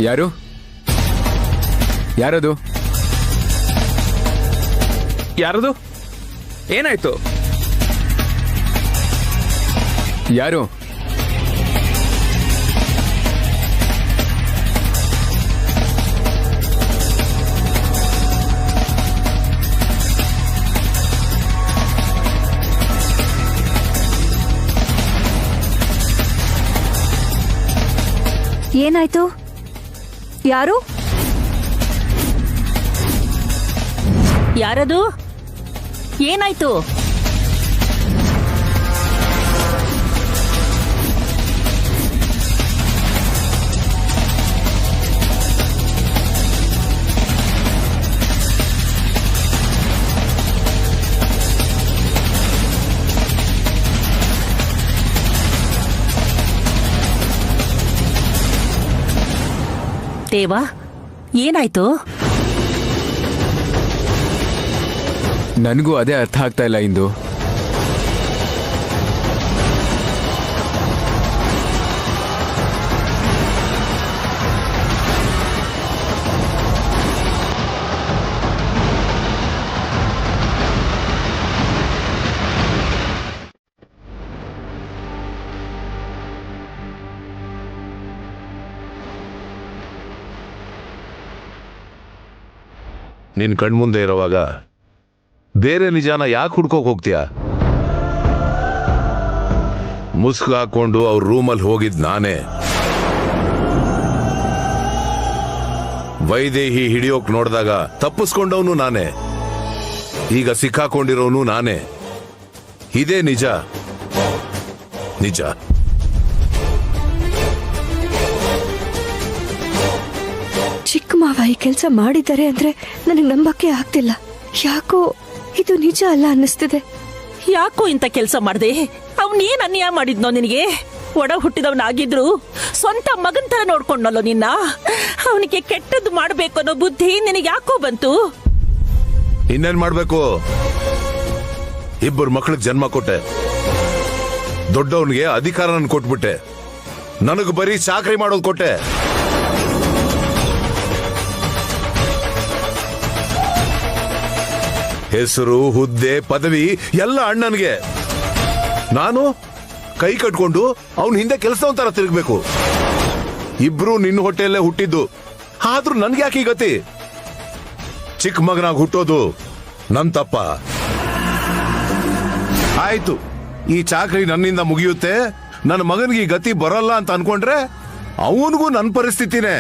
ಯಾರು? ಯಾರದು? ಯಾರದು? ಏನಾಯ್ತು? ಯಾರು? ಏನಾಯ್ತು? ಯಾರು? ಯಾರದು? ಏನಾಯ್ತು? ದೇವಾ, ಏನಾಯ್ತು? ನನಗೂ ಅದೇ ಅರ್ಥ ಆಗ್ತಾ ಇಲ್ಲ ಇಂದು. ನಿನ್ ಕಣ್ಮುಂದೆ ಇರುವಾಗ ಬೇರೆ ನಿಜಾನ ಯಾಕೆ ಹುಡ್ಕೋಕ್ ಹೋಗ್ತೀಯ? ಮುಸ್ಕು ಹಾಕೊಂಡು ಅವ್ರ ರೂಮಲ್ಲಿ ಹೋಗಿದ್ ನಾನೇ. ವೈದೇಹಿ ಹಿಡಿಯೋಕ್ ನೋಡಿದಾಗ ತಪ್ಪಿಸ್ಕೊಂಡವನು ನಾನೇ. ಈಗ ಸಿಕ್ಕಾಕೊಂಡಿರೋನು ನಾನೇ. ಇದೇ ನಿಜ. ನಿಜ. ಚಿಕ್ಕ ಮಾವ ಈ ಕೆಲಸ ಮಾಡಿದ್ದಾರೆ ಅಂದ್ರೆ ನನಗೆ ನಂಬಕ್ಕೆ ಆಗ್ತಿಲ್ಲ. ಯಾಕೋ ಇದು ನಿಜ ಅಲ್ಲ ಅನ್ನಿಸ್ತಿದೆ. ಯಾಕೋ ಇಂಥ ಕೆಲಸ ಮಾಡ್ದೆ? ಅವನೇನ್ ಅನ್ಯಾಯ ಮಾಡಿದ್ನೋ ನಿನಗೆ? ಒಡ ಹುಟ್ಟಿದವನಾಗಿದ್ರು ಸ್ವಂತ ಮಗನ್ ತರ ನೋಡ್ಕೊಂಡಲ್ಲೋ ನಿನ್ನ. ಅವನಿಗೆ ಕೆಟ್ಟದ್ದು ಮಾಡ್ಬೇಕು ಅನ್ನೋ ಬುದ್ಧಿ ನಿನಗೆ ಯಾಕೋ ಬಂತು? ಇನ್ನೇನ್ ಮಾಡ್ಬೇಕು? ಇಬ್ಬರು ಮಕ್ಕಳಿಗೆ ಜನ್ಮ ಕೊಟ್ಟೆ. ದೊಡ್ಡವನಿಗೆ ಅಧಿಕಾರನ ಕೊಟ್ಬಿಟ್ಟೆ. ನನಗೆ ಬರೀ ಚಾಕರಿ ಮಾಡೋದು ಕೊಟ್ಟೆ. ಹೆಸರು, ಹುದ್ದೆ, ಪದವಿ ಎಲ್ಲ ಅಣ್ಣನಿಗೆ. ನಾನು ಕೈ ಕಟ್ಕೊಂಡು ಅವನ ಹಿಂದೆ ಕೆಲಸದ ತರ ತಿರುಗಬೇಕು. ಇಬ್ರು ನಿನ್ನ ಹೊಟ್ಟೆಯಲ್ಲೇ ಹುಟ್ಟಿದ್ದು. ಆದ್ರೂ ನನ್ಗೆ ಯಾಕೆ ಈ ಗತಿ? ಚಿಕ್ಕ ಮಗನಾಗ ಹುಟ್ಟೋದು ನನ್ ತಪ್ಪ. ಆಯ್ತು, ಈ ಚಾಕರಿ ನನ್ನಿಂದ ಮುಗಿಯುತ್ತೆ, ನನ್ನ ಮಗನಿಗೆ ಈ ಗತಿ ಬರಲ್ಲ ಅಂತ ಅನ್ಕೊಂಡ್ರೆ ಅವನಿಗೂ ನನ್ನ ಪರಿಸ್ಥಿತಿನೇ.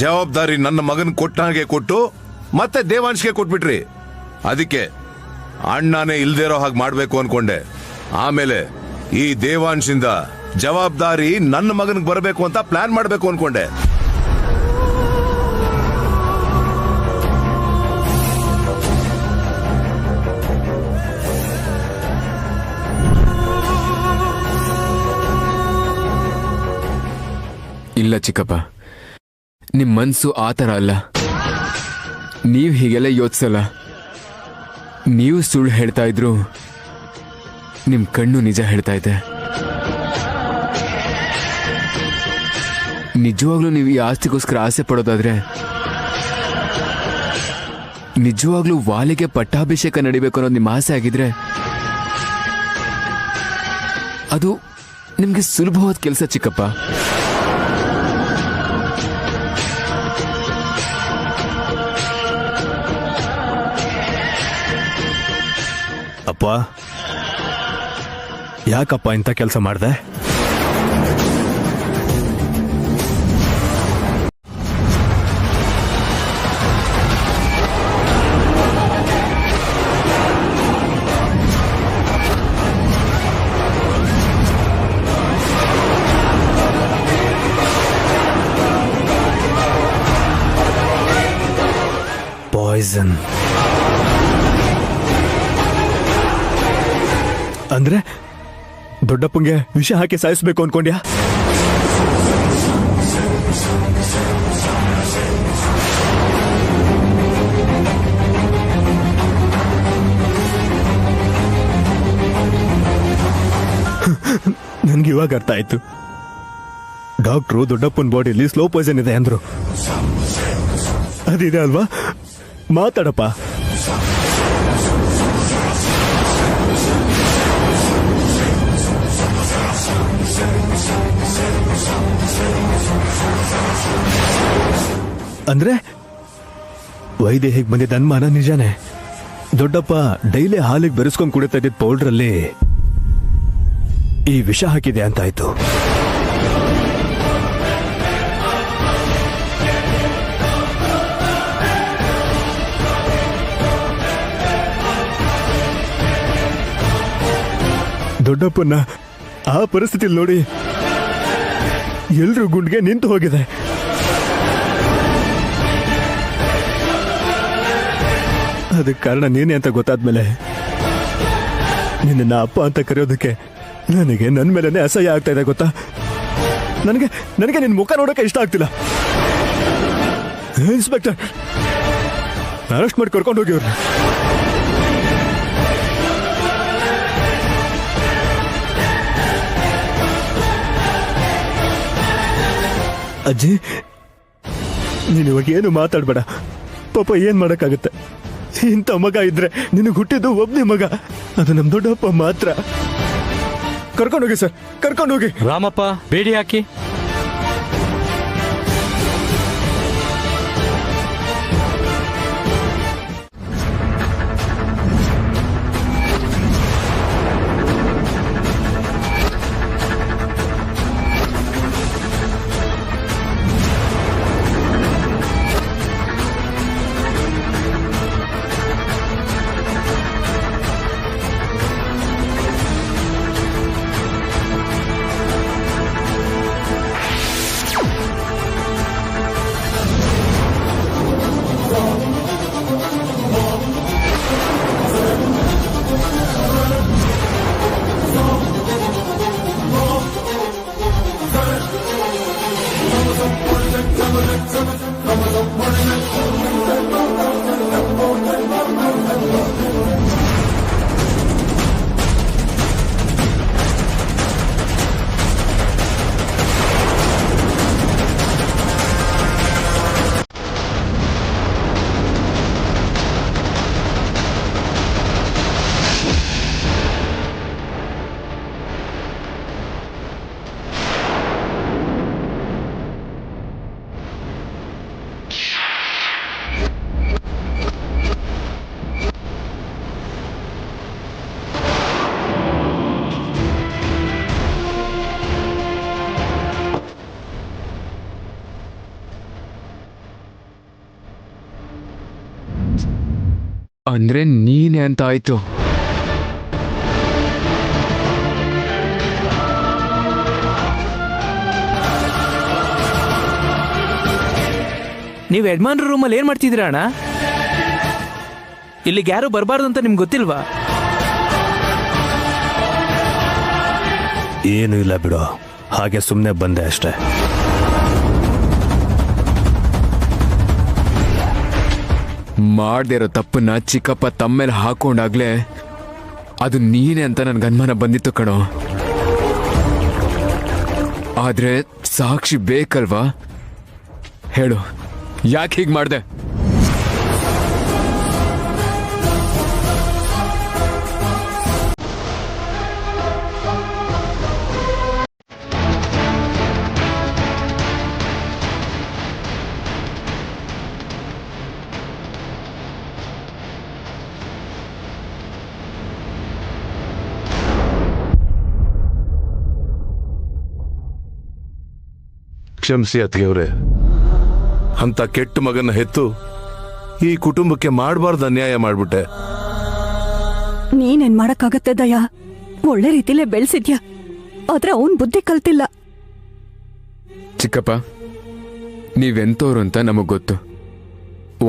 ಜವಾಬ್ದಾರಿ ನನ್ನ ಮಗನ್ ಕೊಟ್ಟಾಗೆ ಕೊಟ್ಟು ಮತ್ತೆ ದೇವಾಂಶ್ಗೆ ಕೊಟ್ಬಿಟ್ರಿ. ಅದಕ್ಕೆ ಅಣ್ಣನೇ ಇಲ್ದೇರೋ ಹಾಗೆ ಮಾಡ್ಬೇಕು ಅನ್ಕೊಂಡೆ. ಆಮೇಲೆ ಈ ದೇವಾಂಶಿಂದ ಜವಾಬ್ದಾರಿ ನನ್ನ ಮಗನಿಗೆ ಬರಬೇಕು ಅಂತ ಪ್ಲಾನ್ ಮಾಡ್ಬೇಕು ಅನ್ಕೊಂಡೆ. ಇಲ್ಲ ಚಿಕ್ಕಪ್ಪ, ನಿಮ್ ಮನ್ಸು ಆ ಥರ ಅಲ್ಲ. ನೀವ್ ಹೀಗೆಲ್ಲ ಯೋಚಿಸಲ್ಲ. ನೀವು ಸುಳ್ಳು ಹೇಳ್ತಾ ಇದ್ರು ನಿಮ್ ಕಣ್ಣು ನಿಜ ಹೇಳ್ತಾ ಇದೆ. ನಿಜವಾಗ್ಲೂ ನೀವು ಈ ಆಸ್ತಿಗೋಸ್ಕರ ಆಸೆ ಪಡೋದಾದ್ರೆ ನಿಜವಾಗ್ಲೂ ವಾಲಿಗೆ ಪಟ್ಟಾಭಿಷೇಕ ನಡಿಬೇಕು ಅನ್ನೋದು ನಿಮ್ಮ ಆಸೆ ಆಗಿದ್ರೆ ಅದು ನಿಮ್ಗೆ ಸುಲಭವಾದ ಕೆಲಸ ಚಿಕ್ಕಪ್ಪ. ಅಪ್ಪ, ಯಾಕಪ್ಪ ಇಂಥ ಕೆಲಸ ಮಾಡ್ದೆ? ಪಾಯ್ಸನ್ ಅಂದ್ರೆ ದೊಡ್ಡಪ್ಪಂಗೆ ವಿಷ ಹಾಕಿ ಸಾಯಿಸ್ಬೇಕು ಅನ್ಕೊಂಡ್ಯಾ? ನನ್ಗೆ ಇವಾಗ ಅರ್ಥ ಆಯ್ತು. ಡಾಕ್ಟ್ರು ದೊಡ್ಡಪ್ಪನ ಬಾಡಿಯಲ್ಲಿ ಸ್ಲೋ ಪಾಯ್ಸನ್ ಇದೆ ಅಂದ್ರು. ಅದಿದೆ ಅಲ್ವಾ? ಮಾತಾಡಪ್ಪ. ಅಂದ್ರೆ ವೈದೇಹಿಗೆ ಬಂದಿದ್ದ ಅನುಮಾನ ನಿಜಾನೇ. ದೊಡ್ಡಪ್ಪ ಡೈಲಿ ಹಾಲಿಗೆ ಬೆರೆಸ್ಕೊಂಡು ಕುಡಿತಾ ಇದ್ದಿದ್ದ ಪೌಡ್ರಲ್ಲಿ ಈ ವಿಷ ಹಾಕಿದೆ ಅಂತಾಯ್ತು. ದೊಡ್ಡಪ್ಪನ ಆ ಪರಿಸ್ಥಿತಿಯಲ್ಲಿ ನೋಡಿ ಎಲ್ರೂ ಗುಂಡ್ಗೆ ನಿಂತು ಹೋಗಿದೆ. ಅದಕ್ಕೆ ಕಾರಣ ನೀನೇ ಅಂತ ಗೊತ್ತಾದ್ಮೇಲೆ ನಿನ್ನ ಅಪ್ಪ ಅಂತ ಕರೆಯೋದಕ್ಕೆ ನನಗೆ ನನ್ನ ಮೇಲೇನೆ ಅಸಹ್ಯ ಆಗ್ತಾ ಇದೆ ಗೊತ್ತಾ. ನನಗೆ ನಿನ್ನ ಮುಖ ನೋಡೋಕೆ ಇಷ್ಟ ಆಗ್ತಿಲ್ಲ. ಇನ್ಸ್ಪೆಕ್ಟರ್, ಅರೆಸ್ಟ್ ಮಾಡಿ ಕರ್ಕೊಂಡು ಹೋಗಿ ಅವ್ರನ್ನ. ಅಜ್ಜಿ, ನೀನು ಇವಾಗ ಏನು ಮಾತಾಡ್ಬೇಡ. ಪಾಪ ಏನ್ ಮಾಡಕ್ಕಾಗತ್ತೆ? ಇಂಥ ಮಗ ಇದ್ರೆ ನಿನಗೆ ಹುಟ್ಟಿದ್ದು ಒಬ್ಬನೇ ಮಗ, ಅದು ನಮ್ ದೊಡ್ಡಪ್ಪ ಮಾತ್ರ. ಕರ್ಕೊಂಡೋಗಿ ಸರ್, ಕರ್ಕೊಂಡೋಗಿ. ರಾಮಪ್ಪ, ಬೇಡಿ ಹಾಕಿ. ಅಂದ್ರೆ ನೀನೆ ಅಂತ ಆಯ್ತು. ನೀವು ಯಜಮಾನ್ರ ರೂಮಲ್ಲಿ ಏನ್ ಮಾಡ್ತಿದ್ದೀರಾ ಅಣ್ಣ? ಇಲ್ಲಿಗೆ ಯಾರು ಬರಬಾರ್ದು ಅಂತ ನಿಮ್ಗೆ ಗೊತ್ತಿಲ್ವಾ? ಏನು ಇಲ್ಲ ಬಿಡು, ಹಾಗೆ ಸುಮ್ಮನೆ ಬಂದೆ ಅಷ್ಟೇ. ಮಾಡದೇ ಇರೋ ತಪ್ಪನ್ನ ಚಿಕ್ಕಪ್ಪ ತಮ್ಮೇಲೆ ಹಾಕೊಂಡಾಗ್ಲೇ ಅದು ನೀನೆ ಅಂತ ನನ್ಗೆ ಅನುಮಾನ ಬಂದಿತ್ತು ಕಣೋ. ಆದ್ರೆ ಸಾಕ್ಷಿ ಬೇಕಲ್ವಾ? ಹೇಳು, ಯಾಕೆ ಹೀಗೆ ಮಾಡ್ದೆ? ಕ್ಷಮಿಸಿ ಅತ್ತಿಗೆವ್ರೆ, ಅಂತ ಕೆಟ್ಟ ಮಗನ ಹೆತ್ತು ಈ ಕುಟುಂಬಕ್ಕೆ ಮಾಡಬಾರ್ದು ಅನ್ಯಾಯ ಮಾಡ್ಬಿಟ್ಟೆ. ನೀನೇನ್ ಮಾಡಕ್ಕಾಗತ್ತೆ ದಯಾ? ಒಳ್ಳೆ ರೀತಿಲೇ ಬೆಳೆಸಿದ್ಯಾ, ಆದ್ರೆ ಅವನ್ ಬುದ್ಧಿ ಕಲ್ತಿಲ್ಲ. ಚಿಕ್ಕಪ್ಪ, ನೀವೆಂತವ್ರು ಅಂತ ನಮಗ್ ಗೊತ್ತು.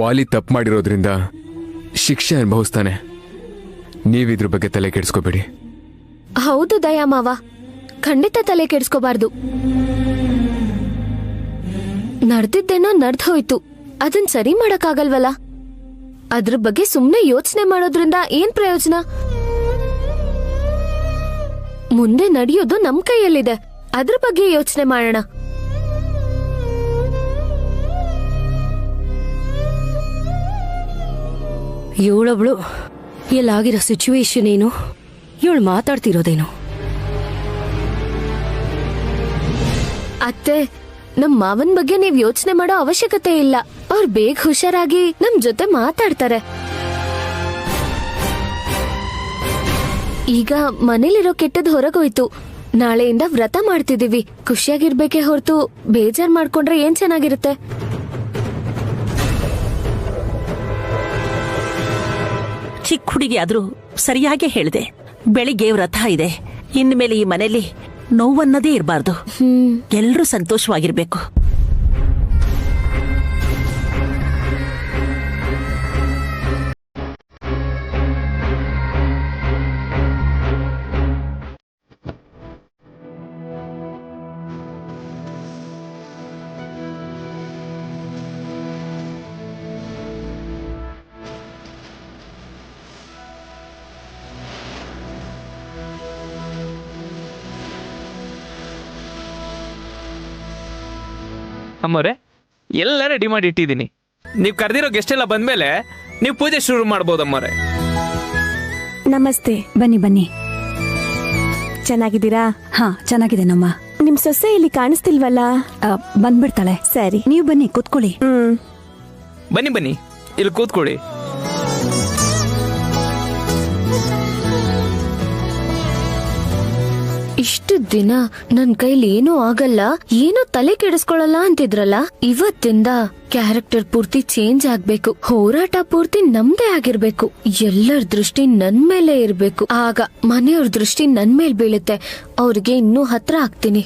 ವಾಲಿ ತಪ್ಪು ಮಾಡಿರೋದ್ರಿಂದ ಶಿಕ್ಷೆ ಅನುಭವಿಸ್ತಾನೆ. ನೀವಿದ್ರ ಬಗ್ಗೆ ತಲೆ ಕೆಡಿಸ್ಕೋಬೇಡಿ. ಹೌದು ದಯಾ ಮಾವ, ಖಂಡಿತ ತಲೆ ಕೆಡಿಸ್ಕೋಬಾರ್ದು. ನಡ್ದಿದ್ದೇನೋ ನಡ್ದ್ ಹೋಯ್ತು, ಅದನ್ ಸರಿ ಮಾಡಕ್ಕಾಗಲ್ವಲ್ಲ. ಅದ್ರ ಬಗ್ಗೆ ಸುಮ್ನೆ ಯೋಚನೆ ಮಾಡೋದ್ರಿಂದ ಏನ್ ಪ್ರಯೋಜನ? ಮುಂದೆ ನಡೆಯೋದು ನಮ್ ಕೈಯಲ್ಲಿದೆ, ಅದ್ರ ಬಗ್ಗೆ ಯೋಚನೆ ಮಾಡೋಣ. ಇವಳೊಬ್ಳು ಎಲ್ಲಾಗಿರೋ ಸಿಚುವೇಶನ್ ಏನು, ಇವಳು ಮಾತಾಡ್ತಿರೋದೇನು? ಅತ್ತೆ, ನಮ್ ಮಾವನ್ ಬಗ್ಗೆ ನೀವ್ ಯೋಚನೆ ಮಾಡೋ ಅವಶ್ಯಕತೆ ಇಲ್ಲ. ಅವ್ರು ಬೇಗ ಹುಷಾರಾಗಿ ನಮ್ ಜೊತೆ ಮಾತಾಡ್ತಾರೆ. ಈಗ ಮನೇಲಿರೋ ಕೆಟ್ಟದ್ ಹೊರಗೋಯ್ತು. ನಾಳೆಯಿಂದ ವ್ರತ ಮಾಡ್ತಿದೀವಿ. ಖುಷಿಯಾಗಿರ್ಬೇಕೇ ಹೊರತು ಬೇಜಾರ್ ಮಾಡ್ಕೊಂಡ್ರೆ ಏನ್ ಚೆನ್ನಾಗಿರುತ್ತೆ? ಚಿಕ್ಕ ಹುಡುಗಿ ಆದ್ರೂ ಸರಿಯಾಗಿ ಹೇಳಿದೆ. ಬೆಳಿಗ್ಗೆ ವ್ರತ ಇದೆ, ಇನ್ಮೇಲೆ ಈ ಮನೇಲಿ ನೋವನ್ನದೇ ಇರಬಾರ್ದು. ಎಲ್ರೂ ಸಂತೋಷವಾಗಿರ್ಬೇಕು. ಅಮ್ಮವ್ರೆ, ಎಲ್ಲ ರೆಡಿ ಮಾಡಿ ಇಟ್ಟಿದ್ದೀನಿ. ನೀವು ಕರೆದಿರೋ ಗೆಸ್ಟ್ ಎಲ್ಲ ಬಂದ್ಮೇಲೆ ನೀವು ಪೂಜೆ ಶುರು ಮಾಡ್ಬೋದು ಅಮ್ಮವ್ರೆ. ನಮಸ್ತೆ. ಬನ್ನಿ ಬನ್ನಿ. ಚೆನ್ನಾಗಿದ್ದೀರಾ? ಹಾ, ಚೆನ್ನಾಗಿದ್ದೇನಮ್ಮ. ನಿಮ್ ಸೊಸೆ ಇಲ್ಲಿ ಕಾಣಿಸ್ತಿಲ್ವಲ್ಲ? ಬಂದ್ಬಿಡ್ತಾಳೆ. ಸರಿ, ನೀವು ಬನ್ನಿ, ಕೂತ್ಕೊಳ್ಳಿ. ಬನ್ನಿ ಬನ್ನಿ, ಇಲ್ಲಿ ಕೂತ್ಕೊಳ್ಳಿ. ಇಷ್ಟು ದಿನ ನನ್ ಕೈಲಿ ಏನೂ ಆಗಲ್ಲ, ಏನೂ ತಲೆ ಕೆಡಿಸ್ಕೊಳಲ್ಲ ಅಂತಿದ್ರಲ್ಲ, ಇವತ್ತಿಂದ ಕ್ಯಾರೆಕ್ಟರ್ ಪೂರ್ತಿ ಚೇಂಜ್ ಆಗ್ಬೇಕು. ಹೋರಾಟ ಪೂರ್ತಿ ನಮ್ದೇ ಆಗಿರ್ಬೇಕು. ಎಲ್ಲರ ದೃಷ್ಟಿ ನನ್ ಮೇಲೆ ಇರ್ಬೇಕು. ಆಗ ಮನೆಯವ್ರ ದೃಷ್ಟಿ ನನ್ ಮೇಲ್ ಬೀಳುತ್ತೆ. ಅವ್ರಿಗೆ ಇನ್ನೂ ಹತ್ರ ಆಗ್ತೀನಿ.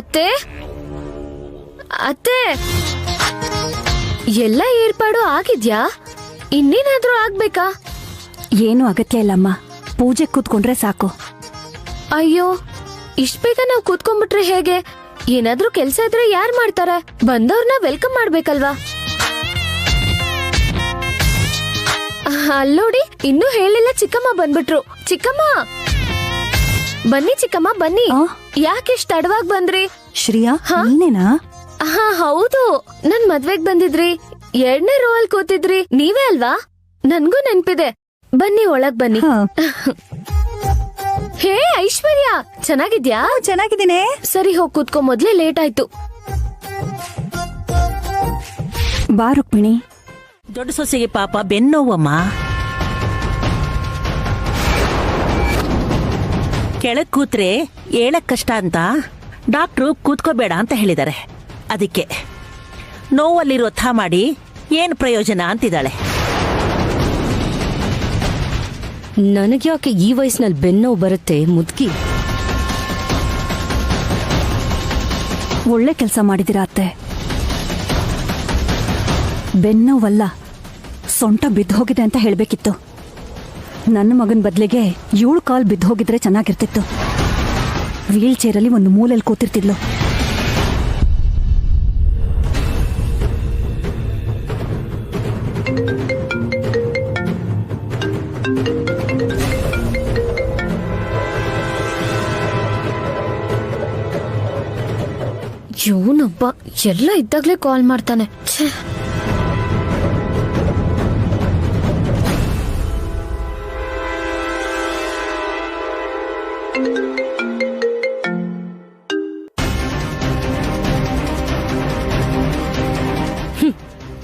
ಅತ್ತೆ, ಅತ್ತೆ, ಎಲ್ಲ ಏರ್ಪಾಡು ಆಗಿದ್ಯಾ? ಇನ್ನೇನಾದ್ರೂ ಆಗ್ಬೇಕಾ? ಏನು ಅಗತ್ಯ ಇಲ್ಲಮ್ಮ, ಪೂಜೆ ಕೂತ್ಕೊಂಡ್ರೆ ಸಾಕು. ಅಯ್ಯೋ, ಇಷ್ಟ ಬೇಗ ನಾವ್ ಕೂತ್ಕೊಂಡ್ಬಿಟ್ರೆ ಹೇಗೆ? ಏನಾದ್ರೂ ಕೆಲ್ಸ ಇದ್ರೆ ಯಾರ್ ಮಾಡ್ತಾರೆ? ಬಂದವ್ರನ್ನ ವೆಲ್ಕಮ್ ಮಾಡ್ಬೇಕಲ್ವಾ? ಅಲ್ಲೋಡಿ, ಇನ್ನೂ ಹೇಳಿಲ್ಲ, ಚಿಕ್ಕಮ್ಮ ಬಂದ್ಬಿಟ್ರು. ಚಿಕ್ಕಮ್ಮ ಬನ್ನಿ, ಚಿಕ್ಕಮ್ಮ ಬನ್ನಿ. ಯಾಕೆಷ್ಟು ತಡವಾಗಿ ಬಂದ್ರಿ? ಶ್ರೀಯಾ, ನೀನೇನಾ? ಹಾ ಹೌದು, ನನ್ ಮದ್ವೆಗ್ ಬಂದಿದ್ರಿ. 2ನೇ ರೋ ಅಲ್ಲಿ ಕೂತಿದ್ರಿ, ನೀವೇ ಅಲ್ವಾ? ನನ್ಗೂ ನೆನ್ಪಿದೆ. ಬನ್ನಿ, ಒಳಗ್ ಬನ್ನಿ. ಹೇ ಐಶ್ವರ್ಯ, ಚೆನ್ನಾಗಿದ್ಯಾ? ಚೆನ್ನಾಗಿದ್ದೀನಿ. ಸರಿ, ಹೋಗ್ ಕೂತ್ಕೊ, ಮೊದ್ಲೇ ಲೇಟ್ ಆಯ್ತು. ಬಾ ರುಕ್ಮಿಣಿ. ದೊಡ್ಡ ಸೊಸೆಗೆ ಪಾಪ ಬೆನ್ನೋವಮ್ಮ. ಕೆಳಗ್ ಕೂತ್ರೆ ಏಳಕ್ ಕಷ್ಟ ಅಂತ ಡಾಕ್ಟ್ರು ಕೂತ್ಕೋಬೇಡ ಅಂತ ಹೇಳಿದ್ದಾರೆ. ಅದಕ್ಕೆ ನೋವಲ್ಲಿ ವೃಥ ಮಾಡಿ ಏನ್ ಪ್ರಯೋಜನ ಅಂತಿದ್ದಾಳೆ. ನನಗ್ಯಾಕೆ ಈ ವಯಸ್ಸಿನಲ್ಲಿ ಬೆನ್ನೋವು ಬರುತ್ತೆ ಮುದ್ಕಿ? ಒಳ್ಳೆ ಕೆಲಸ ಮಾಡಿದಿರಾ ಅತ್ತೆ. ಬೆನ್ನೋವಲ್ಲ, ಸೊಂಟ ಬಿದ್ದು ಹೋಗಿದೆ ಅಂತ ಹೇಳ್ಬೇಕಿತ್ತು. ನನ್ನ ಮಗನ ಬದಲಿಗೆ 7 ಕಾಲ್ ಬಿದ್ದು ಹೋಗಿದ್ರೆ ಚೆನ್ನಾಗಿರ್ತಿತ್ತು. ವೀಲ್ ಚೇರಲ್ಲಿ ಒಂದು ಮೂಲೆಯಲ್ಲಿ ಕೂತಿರ್ತಿದ್ಲು. ಇವನೊಬ್ಬ ಎಲ್ಲ ಇದ್ದಾಗ್ಲೇ ಕಾಲ್ ಮಾಡ್ತಾನೆ.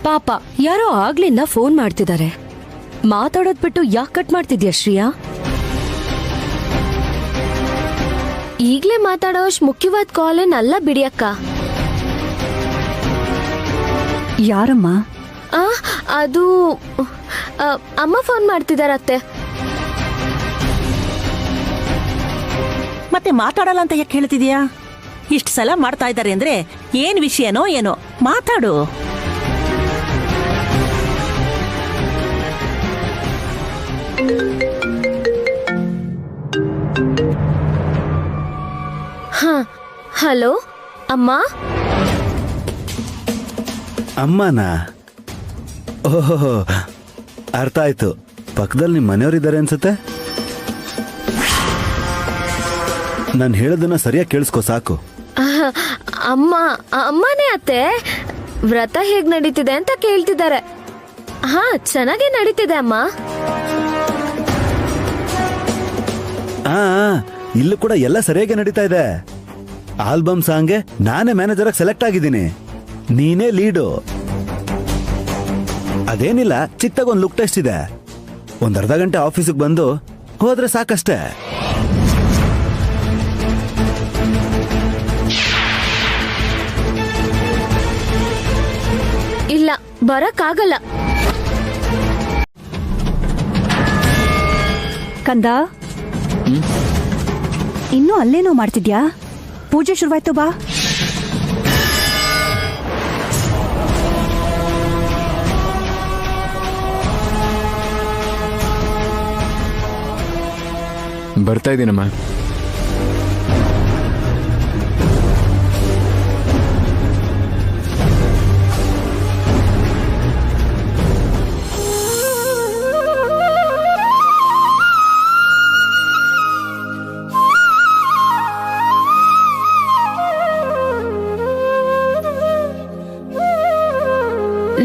ಪಾಪ, ಯಾರೋ ಆಗ್ಲಿಂದ ಫೋನ್ ಮಾಡ್ತಿದ್ದಾರೆ. ಮಾತಾಡೋದ್ ಬಿಟ್ಟು ಯಾಕೆ ಕಟ್ ಮಾಡ್ತಿದ್ಯಾ ಶ್ರೀಯಾ? ಈಗ್ಲೇ ಮಾತಾಡೋಷ್ಟು ಮುಖ್ಯವಾದ ಕಾಲ್ ಏನಲ್ಲ ಬಿಡಿಯಕ್ಕ. ಯಾರಮ್ಮ? ಅದು ಅಮ್ಮ ಫೋನ್ ಮಾಡ್ತಿದಾರತ್ತೆ. ಮತ್ತೆ ಮಾತಾಡಲ್ಲ ಅಂತ ಯಾಕೆ ಹೇಳ್ತಿದ್ಯಾ? ಇಷ್ಟು ಸಲ ಮಾಡ್ತಾ ಇದ್ದಾರೆ ಅಂದ್ರೆ ಏನ್ ವಿಷಯನೋ ಏನೋ, ಮಾತಾಡು. ಹಲೋ ಅಮ್ಮ. ಅಮ್ಮನಾ? ಓಹೋ, ಅರ್ಥ ಆಯ್ತು. ಪಕ್ಕದಲ್ಲಿ ನಿಮ್ಮ ಮನೆಯವರಿದ್ದಾರೆ ಅನ್ಸುತ್ತೆ. ನಾನು ಹೇಳೋದನ್ನ ಸರಿಯಾಗಿ ಕೇಳಿಸ್ಕೊ ಸಾಕು. ಅಮ್ಮನೇ ಅತ್ತೆ, ವ್ರತ ಹೇಗ್ ನಡೀತಿದೆ ಅಂತ ಕೇಳ್ತಿದ್ದಾರೆ. ಹಾ, ಚೆನ್ನಾಗೇ ನಡೀತಿದೆ ಅಮ್ಮ. ಇಲ್ಲೂ ಕೂಡ ಎಲ್ಲ ಸರಿಯಾಗಿ ನಡೀತಾ ಇದೆ. ಆಲ್ಬಮ್ ಸಾಂಗ್ಗೆ ನಾನೇ ಮ್ಯಾನೇಜರ್ ಆಗಿ ಸೆಲೆಕ್ಟ್ ಆಗಿದ್ದೀನಿ. ನೀನೇ ಲೀಡು. ಅದೇನಿಲ್ಲ, ಚಿಕ್ಕದಾಗ ಒಂದು ಲುಕ್ ಟೆಸ್ಟ್ ಇದೆ. ಒಂದ್ ಅರ್ಧ ಗಂಟೆ ಆಫೀಸಿಗೆ ಬಂದು ಹೋದ್ರೆ ಸಾಕಷ್ಟೇ. ಇಲ್ಲ, ಬರಕ್ಕಾಗಲ್ಲ. ಕಂದ, ಇನ್ನೂ ಅಲ್ಲೇನೋ ಮಾಡ್ತಿದ್ಯಾ? ಪೂಜೆ ಶುರುವಾಯ್ತು, ಬಾ. ಬರ್ತಾ ಇದ್ದೀನಮ್ಮ.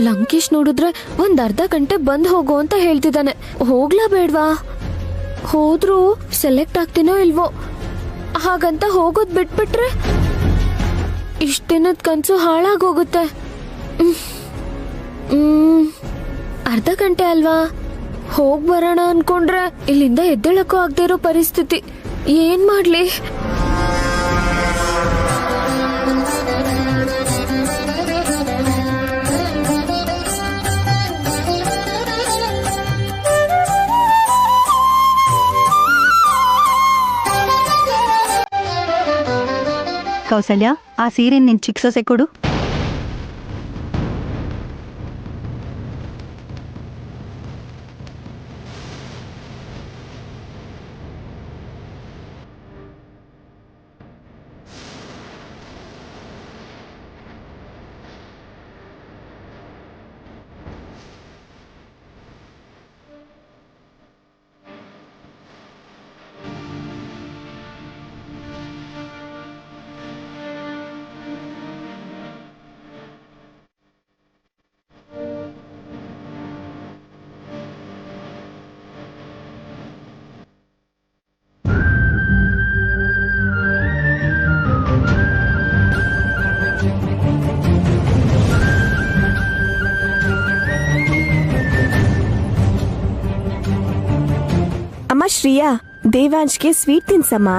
ಲಂಕೇಶ್ ನೋಡಿದ್ರೆ ಒಂದ್ ಅರ್ಧ ಗಂಟೆ ಬಂದ್ ಹೋಗು ಅಂತ ಹೇಳ್ತಿದ್ದಾನೆ. ಹೋಗ್ಲಾ ಬೇಡ್ವಾ? ಹೋದ್ರೂ ಸೆಲೆಕ್ಟ್ ಆಗ್ತೀನೋ ಇಲ್ವೋ, ಹಾಗಂತ ಹೋಗೋದ್ ಬಿಟ್ಬಿಟ್ರೆ ಇಷ್ಟ ದಿನದ ಕನ್ಸು ಹಾಳಾಗೋಗುತ್ತೆ. ಅರ್ಧ ಗಂಟೆ ಅಲ್ವಾ, ಹೋಗ್ ಬರೋಣ ಅನ್ಕೊಂಡ್ರೆ ಇಲ್ಲಿಂದ ಎದ್ದೇಳಕ್ಕೂ ಆಗದೆ ಇರೋ ಪರಿಸ್ಥಿತಿ. ಏನ್ ಮಾಡ್ಲಿ? ಕೌಸಲ್ಯ, ಆ ಸೀರೆ ನಿನ್ ಚಿಕ್ಕ ಸೊಸೆ ಕೊಡು. ಅಮ್ಮ ಶ್ರೀಯಾ, ದೇವಾಂಶ್ಗೆ ಸ್ವೀಟ್ ತಿನ್ಸಮ್ಮ.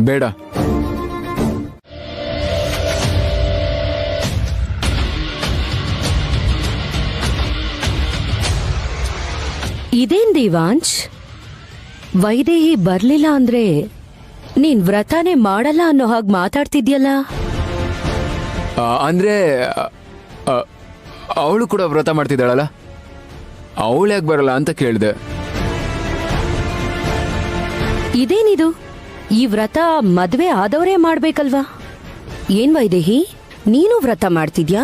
ಬೇಡ. ಇದೇನ್ ದೇವಾಂಶ್, ವೈದೇಹಿ ಬರ್ಲಿಲ್ಲ ಅಂದ್ರೆ ನೀನ್ ವ್ರತಾನೇ ಮಾಡಲ್ಲ ಅನ್ನೋ ಹಾಗೆ ಮಾತಾಡ್ತಿದ್ಯಲ್ಲ? ಅಂದ್ರೆ ಅವಳು ಕೂಡ ವ್ರತ ಮಾಡ್ತಿದ್ದಾಳಲ್ಲ, ಅವಳು ಯಾಕೆ ಬರಲ್ಲ ಅಂತ ಕೇಳಿದೆ. ಇದೇನಿದು? ಈ ವ್ರತ ಮದ್ವೆ ಆದವರೇ ಮಾಡ್ಬೇಕಲ್ವಾ? ಏನ್ ವೈದೇಹಿ, ನೀನು ವ್ರತ ಮಾಡ್ತಿದ್ಯಾ?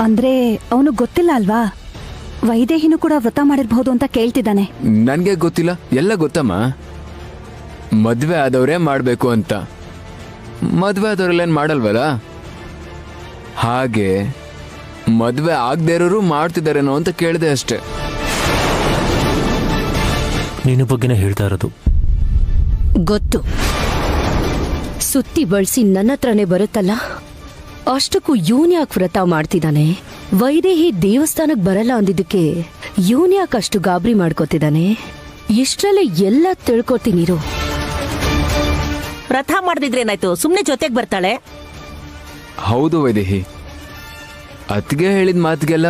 ಅಂದ್ರೆ ಅವನು ಗೊತ್ತಿಲ್ಲ ಅಲ್ವಾ? ವೈದೇಹಿನೂ ಕೂಡ ವ್ರತ ಮಾಡಿರ್ಬಹುದು ಅಂತ ಕೇಳ್ತಿದ್ದಾನೆ. ನನ್ಗೆ ಗೊತ್ತಿಲ್ಲ, ಎಲ್ಲ ಗೊತ್ತಮ್ಮ. ಮದ್ವೆ ಆದವ್ರೇ ಮಾಡ್ಬೇಕು ಅಂತ. ಮದ್ವೆ ಆದವ್ರೆಲ್ಲೇನ್ ಮಾಡಲ್ವಲ್ಲ, ಹಾಗೆ ಮದ್ವೆ ಆಗದೆ ಇರೋರು ಮಾಡ್ತಿದಾರೇನೋ ಅಂತ ಕೇಳಿದೆ ಅಷ್ಟೇ. ನಿನ್ನ ಬಗ್ಗೆನೇ ಹೇಳ್ತಾ ಇರೋದು. ಗೊತ್ತು, ಸುತ್ತಿ ಬಳಸಿ ನನ್ನ ಹತ್ರನೇ ಬರುತ್ತಲ್ಲ. ಅಷ್ಟಕ್ಕೂ ಇವನ್ ಯಾಕೆ ವ್ರತ ಮಾಡ್ತಿದ್ದಾನೆ? ವೈದೇಹಿ ದೇವಸ್ಥಾನಕ್ಕೆ ಬರಲ್ಲ ಅಂದಿದ್ದಕ್ಕೆ ಇವನ್ ಯಾಕೆ ಅಷ್ಟು ಗಾಬರಿ ಮಾಡ್ಕೋತಿದ್ದಾನೆ? ಇಷ್ಟರಲ್ಲೇ ಎಲ್ಲ ತಿಳ್ಕೊತೀನಿರು. ವ್ರತ ಮಾಡ್ದಿದ್ರೇನಾಯ್ತು, ಸುಮ್ನೆ ಜೊತೆಗ್ ಬರ್ತಾಳೆ. ಹೌದು ವೈದೇಹಿ, ಅತ್ಗೆ ಹೇಳಿದ ಮಾತಿಗೆಲ್ಲ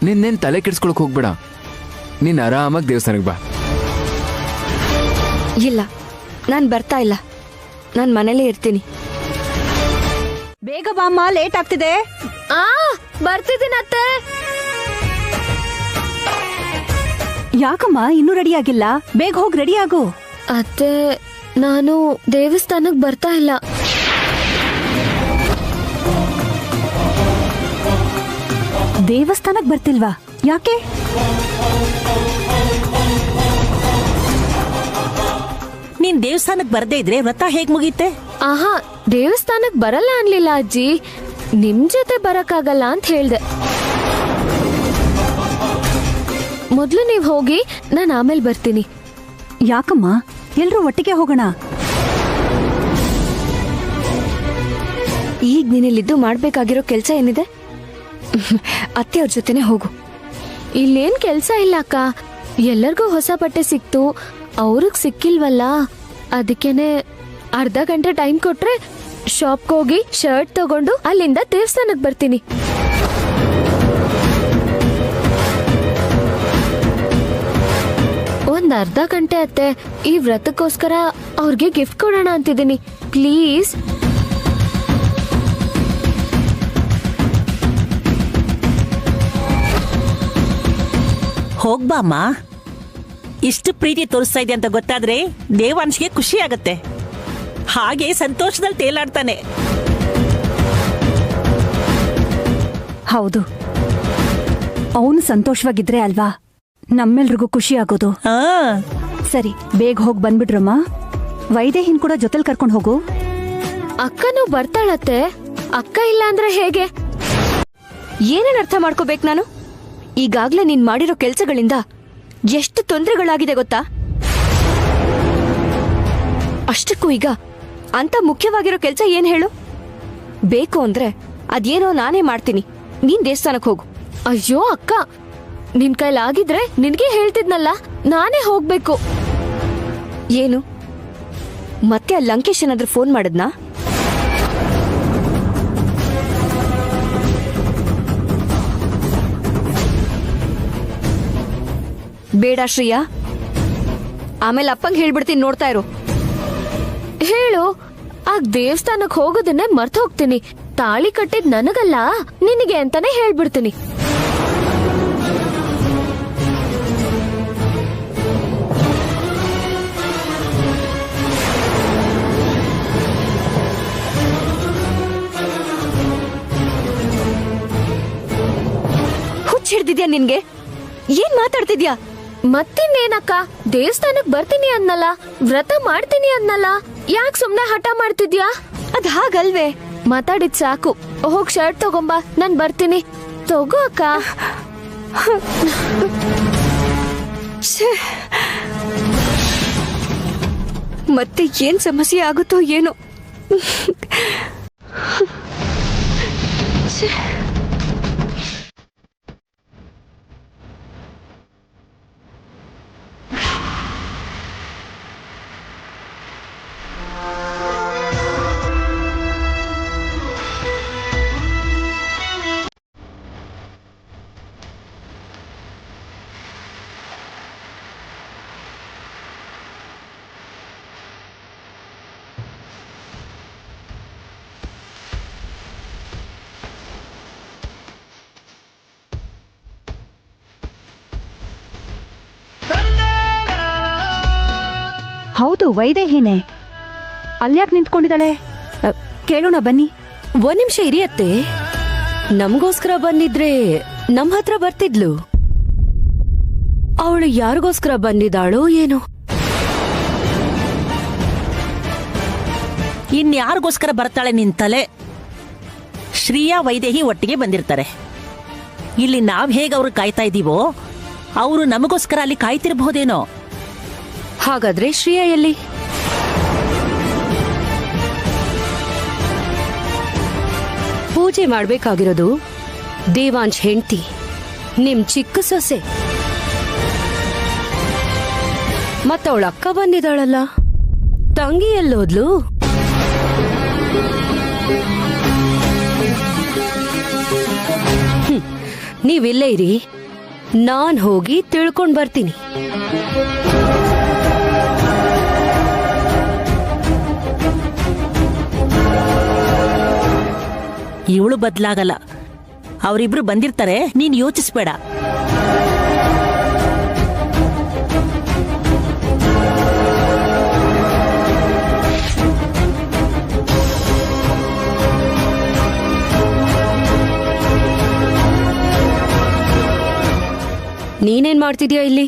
ನಿನ್ನೇನ್ ತಲೆ ಕೆಡ್ಸ್ಕೊಳಕ್ ಹೋಗ್ಬೇಡ. ನೀನ್ ಆರಾಮಾಗಿ ದೇವಸ್ಥಾನಕ್ಕೆ ಬಾ. ಇಲ್ಲ, ನಾನು ಬರ್ತಾ ಇಲ್ಲ. ನಾನು ಮನೇಲೇ ಇರ್ತೀನಿ. ಬೇಗ ಬಾಮ್ಮ, ಲೇಟ್ ಆಗ್ತಿದೆ. ಬರ್ತಿದ್ದೀನಿ ಅತ್ತೆ. ಯಾಕಮ್ಮ ಇನ್ನೂ ರೆಡಿ ಆಗಿಲ್ಲ? ಬೇಗ ಹೋಗಿ ರೆಡಿ ಆಗು. ಅತ್ತೆ, ನಾನು ದೇವಸ್ಥಾನಕ್ಕೆ ಬರ್ತಾ ಇಲ್ಲ. ದೇವಸ್ಥಾನಕ್ಕೆ ಬರ್ತಿಲ್ವಾ? ಯಾಕೆ? ನೀನ್ ದೇವಸ್ಥಾನಕ್ ಬರ್ದೇ ಇದ್ರೆ ವ್ರತ ಹೇಗ್ ಮುಗೀತೆ? ಆಹಾ, ದೇವಸ್ಥಾನಕ್ಕೆ ಬರಲ್ಲ ಅನ್ಲಿಲ್ಲ ಅಜ್ಜಿ. ನಿಮ್ ಜೊತೆ ಬರಕ್ಕಾಗಲ್ಲ ಅಂತ ಹೇಳ್ದೆ. ಮೊದ್ಲು ನೀವ್ ಹೋಗಿ, ನಾನು ಆಮೇಲೆ ಬರ್ತೀನಿ. ಯಾಕಮ್ಮ, ಎಲ್ರೂ ಒಟ್ಟಿಗೆ ಹೋಗೋಣ. ಈಗ ನೀನಿಲ್ಲಿದ್ದು ಮಾಡ್ಬೇಕಾಗಿರೋ ಕೆಲ್ಸ ಏನಿದೆ? ಅತ್ತೆಯವ್ರ ಜೊತೆನೆ ಹೋಗು. ಇಲ್ಲೇನ್ ಕೆಲ್ಸ ಇಲ್ಲ ಅಕ್ಕ. ಎಲ್ಲರಿಗೂ ಹೊಸ ಬಟ್ಟೆ ಸಿಕ್ತು, ಅವ್ರಿಗ್ ಸಿಕ್ಕಿಲ್ವಲ್ಲ. ಅದಕ್ಕೇನೆ ಅರ್ಧ ಗಂಟೆ ಟೈಮ್ ಕೊಟ್ರೆ ಶಾಪ್ಗೆ ಹೋಗಿ ಶರ್ಟ್ ತಗೊಂಡು ಅಲ್ಲಿಂದ ದೇವಸ್ಥಾನಕ್ಕೆ ಬರ್ತೀನಿ. ಒಂದ್ ಅರ್ಧ ಗಂಟೆ ಅತ್ತೆ. ಈ ವ್ರತಕ್ಕೋಸ್ಕರ ಅವ್ರಿಗೆ ಗಿಫ್ಟ್ ಕೊಡೋಣ ಅಂತಿದ್ದೀನಿ. ಪ್ಲೀಸ್. ಹೋಗ್ಬಾಮ್ಮ. ಇಷ್ಟು ಪ್ರೀತಿ ತೋರಿಸ್ತಾ ಇದೆ ಅಂತ ಗೊತ್ತಾದ್ರೆ ದೇವಾಂಶ್ಗೆ ಖುಷಿ ಆಗತ್ತೆ. ಹಾಗೆ ಸಂತೋಷದಲ್ಲಿ ತೇಲಾಡ್ತಾನೆ. ಹೌದು, ಅವನು ಸಂತೋಷವಾಗಿದ್ರೆ ಅಲ್ವಾ ನಮ್ಮೆಲ್ರಿಗೂ ಖುಷಿ ಆಗೋದು. ಸರಿ, ಬೇಗ ಹೋಗಿ ಬಂದ್ಬಿಡ್ರಮ್ಮ. ವೈದೇಹಿನ್ ಕೂಡ ಜೊತೆಲ್ ಕರ್ಕೊಂಡು ಹೋಗು. ಅಕ್ಕನೂ ಬರ್ತಾಳತ್ತೆ. ಅಕ್ಕ ಇಲ್ಲ ಅಂದ್ರೆ ಹೇಗೆ? ಏನೇನ್ ಅರ್ಥ ಮಾಡ್ಕೋಬೇಕು ನಾನು? ಈಗಾಗ್ಲೇ ನೀನ್ ಮಾಡಿರೋ ಕೆಲ್ಸಗಳಿಂದ ಎಷ್ಟು ತೊಂದರೆಗಳಾಗಿದೆ ಗೊತ್ತಾ? ಅಷ್ಟಕ್ಕೂ ಈಗ ಅಂತ ಮುಖ್ಯವಾಗಿರೋ ಕೆಲ್ಸ ಏನ್ ಹೇಳು? ಬೇಕು ಅಂದ್ರೆ ಅದೇನೋ ನಾನೇ ಮಾಡ್ತೀನಿ. ನೀನ್ ದೇವಸ್ಥಾನಕ್ಕೆ ಹೋಗು. ಅಯ್ಯೋ ಅಕ್ಕ, ನಿನ್ ಕೈಲಾಗಿದ್ರೆ ನಿನ್ಗೆ ಹೇಳ್ತಿದ್ನಲ್ಲ, ನಾನೇ ಹೋಗ್ಬೇಕು. ಏನು ಮತ್ತೆ ಆ ಲಂಕೇಶ್ ಏನಾದ್ರೂ ಫೋನ್ ಮಾಡಿದ್ನಾ? ಬೇಡ ಶ್ರೀಯಾ, ಆಮೇಲೆ ಅಪ್ಪಂಗೆ ಹೇಳ್ಬಿಡ್ತೀನಿ, ನೋಡ್ತಾ ಇರು. ಹೇಳು. ಆಗ ದೇವಸ್ಥಾನಕ್ಕೆ ಹೋಗೋದನ್ನೇ ಮರ್ತು ಹೋಗ್ತೀನಿ. ತಾಳಿ ಕಟ್ಟಿದ್ ನನಗಲ್ಲ, ನಿನಗೆ ಅಂತಾನೆ ಹೇಳ್ಬಿಡ್ತೀನಿ. ಹುಚ್ಚ ಹಿಡ್ದಿದ್ಯಾ ನಿನ್ಗೆ? ಏನ್ ಮಾತಾಡ್ತಿದ್ಯಾ? ಮತ್ತಿನ್ನೇನಕ್ಕ, ದೇವಸ್ಥಾನಕ್ ಬರ್ತೀನಿ ಅನ್ನಲ್ಲ, ವ್ರತ ಮಾಡ್ತೀನಿ ಅನ್ನಲ್ಲ, ಯಾಕೆ ಸುಮ್ನೆ ಹಠ ಮಾಡ್ತಿದ್ಯಾ? ಅದ್ ಹಾಗಲ್ವೇ. ಮಾತಾಡಿದ್ ಸಾಕು. ಹೋಗ್ ಶರ್ಟ್ ತಗೊಂಬಾ, ನಾನ್ ಬರ್ತೀನಿ. ತಗೋ ಅಕ್ಕ. ಮತ್ತೆ ಏನ್ ಸಮಸ್ಯೆ ಆಗುತ್ತೋ ಏನೋ. ಹೌದು, ವೈದೇಹಿನೇ. ಅಲ್ಯಾಕ್ ನಿಂತ್ಕೊಂಡಿದ್ದಾಳೆ? ಕೇಳೋಣ ಬನ್ನಿ. ಒಂದ್ ನಿಮಿಷ ಇರಿಯತ್ತೆ. ನಮಗೋಸ್ಕರ ಬಂದಿದ್ರೆ ನಮ್ ಹತ್ರ ಬರ್ತಿದ್ಲು. ಅವಳು ಯಾರಿಗೋಸ್ಕರ ಬಂದಿದ್ದಾಳೋ ಏನೋ. ಇನ್ಯಾರಿಗೋಸ್ಕರ ಬರ್ತಾಳೆ ನಿನ್ ತಲೆ? ಶ್ರೀಯಾ ವೈದೇಹಿ ಒಟ್ಟಿಗೆ ಬಂದಿರ್ತಾರೆ. ಇಲ್ಲಿ ನಾವ್ ಹೇಗೆ ಅವ್ರು ಕಾಯ್ತಾ ಇದೀವೋ, ಅವರು ನಮಗೋಸ್ಕರ ಅಲ್ಲಿ ಕಾಯ್ತಿರ್ಬಹುದೇನೋ. ಹಾಗಾದ್ರೆ ಶ್ರೀಯಾ ಎಲ್ಲಿ? ಪೂಜೆ ಮಾಡ್ಬೇಕಾಗಿರೋದು ದೇವಾಂಶ್ ಹೆಂಡ್ತಿ, ನಿಮ್ ಚಿಕ್ಕ ಸೊಸೆ. ಮತ್ತವಳ ಅಕ್ಕ ಬಂದಿದ್ದಾಳಲ್ಲ, ತಂಗಿ ಎಲ್ಲೋದ್ಲು? ನೀವಿಲ್ಲೇ ಇರಿ, ನಾನ್ ಹೋಗಿ ತಿಳ್ಕೊಂಡ್ ಬರ್ತೀನಿ. ಇವಳು ಬದ್ಲಾಗಲ್ಲ. ಅವರಿಬ್ರು ಬಂದಿರ್ತಾರೆ, ನೀನ್ ಯೋಚಿಸ್ಬೇಡ. ನೀನೇನ್ ಮಾಡ್ತಿದ್ಯಾ ಇಲ್ಲಿ?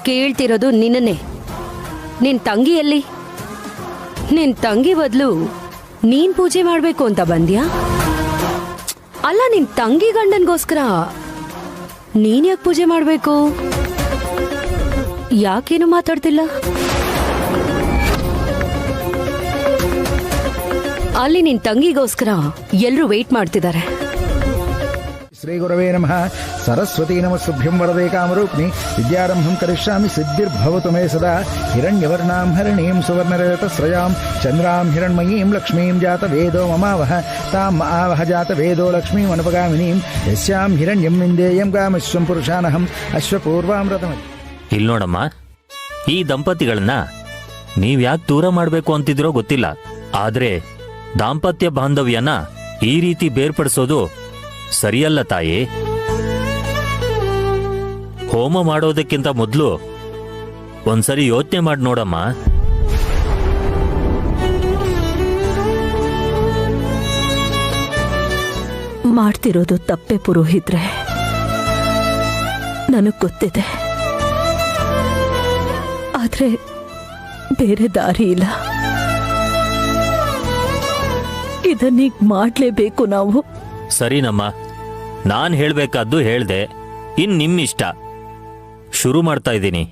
ಕೇಳ್ತಿರೋದು ನಿನ್ನನ್ನೇ. ನಿನ್ ತಂಗಿ ಎಲ್ಲಿ? ನಿನ್ ತಂಗಿ ಬದಲು ನೀನ್ ಪೂಜೆ ಮಾಡ್ಬೇಕು ಅಂತ ಬಂದ್ಯಾ? ಅಲ್ಲ, ನಿನ್ ತಂಗಿ ಗಂಡನ್ಗೋಸ್ಕರ ನೀನ್ ಯಾಕೆ ಪೂಜೆ ಮಾಡ್ಬೇಕು? ಯಾಕೇನು ಮಾತಾಡ್ತಿಲ್ಲ? ಅಲ್ಲಿ ನಿನ್ ತಂಗಿಗೋಸ್ಕರ ಎಲ್ರೂ ವೇಟ್ ಮಾಡ್ತಿದ್ದಾರೆ. ಶ್ರೀ ಗುರವೇ ನಮಃ. ಸರಸ್ವತಿ ನಮಸ್ತುಭ್ಯಂ ವರದೇ ಕಾಮರೂಪಿಣಿ. ವಿದ್ಯಾರಂಭಂ ಕರಿಷ್ಯಾಮಿ ಸಿದ್ಧಿರ್ಭವತು ಮೇ ಸದಾ. ಹಿರಣ್ಯವರ್ಣಾಂ ಹರಿಣೀಂ ಸುವರ್ಣರಜತಸ್ರಜಾಂ ಚಂದ್ರಾಂ ಹಿರಣ್ಮಯೀಂ ಲಕ್ಷ್ಮೀಂ ಜಾತ ವೇದೋ ಮಮಾವಹ ತಾಂ ಆವಹ ಜಾತ ವೇದೋ ಲಕ್ಷ್ಮೀಂ ಅನುಪಗಾಮಿನೀಂ ಯಸ್ಯಾಂ ಹಿರಣ್ಯಂ ವಿಂದೇಯಂ ಗಾಮಶ್ವಂ ಪುರುಷಾನಹಂ ಅಶ್ವಪೂರ್ವಾಮೃತಮ. ಇಲ್ಲಿ ನೋಡಮ್ಮ, ಈ ದಂಪತಿಗಳನ್ನ ನೀವ್ಯಾಕೆ ದೂರ ಮಾಡಬೇಕು ಅಂತಿದ್ರೋ ಗೊತ್ತಿಲ್ಲ, ಆದ್ರೆ ದಾಂಪತ್ಯ ಬಾಂಧವ್ಯನ ಈ ರೀತಿ ಬೇರ್ಪಡಿಸೋದು ಸರಿಯಲ್ಲ ತಾಯಿ. ಹೋಮ ಮಾಡೋದಕ್ಕಿಂತ ಮೊದಲು ಒಂದ್ಸರಿ ಯೋಚನೆ ಮಾಡಿ ನೋಡಮ್ಮ. ಮಾಡ್ತಿರೋದು ತಪ್ಪೆ ಪುರೋಹಿತ್ರೆ, ನನಗ್ ಗೊತ್ತಿದೆ. ಆದ್ರೆ ಬೇರೆ ದಾರಿ ಇಲ್ಲ. ಇದನ್ನೀಗ ಮಾಡ್ಲೇಬೇಕು ನಾವು. ಸರಿನಮ್ಮ, ನಾನ್ ಹೇಳ್ಬೇಕಾದ್ದು ಹೇಳ್ದೆ. ಇನ್ ನಿಮ್ಮಿಷ್ಟ. ಶುರು ಮಾಡ್ತಾ ಇದ್ದೀನಿ.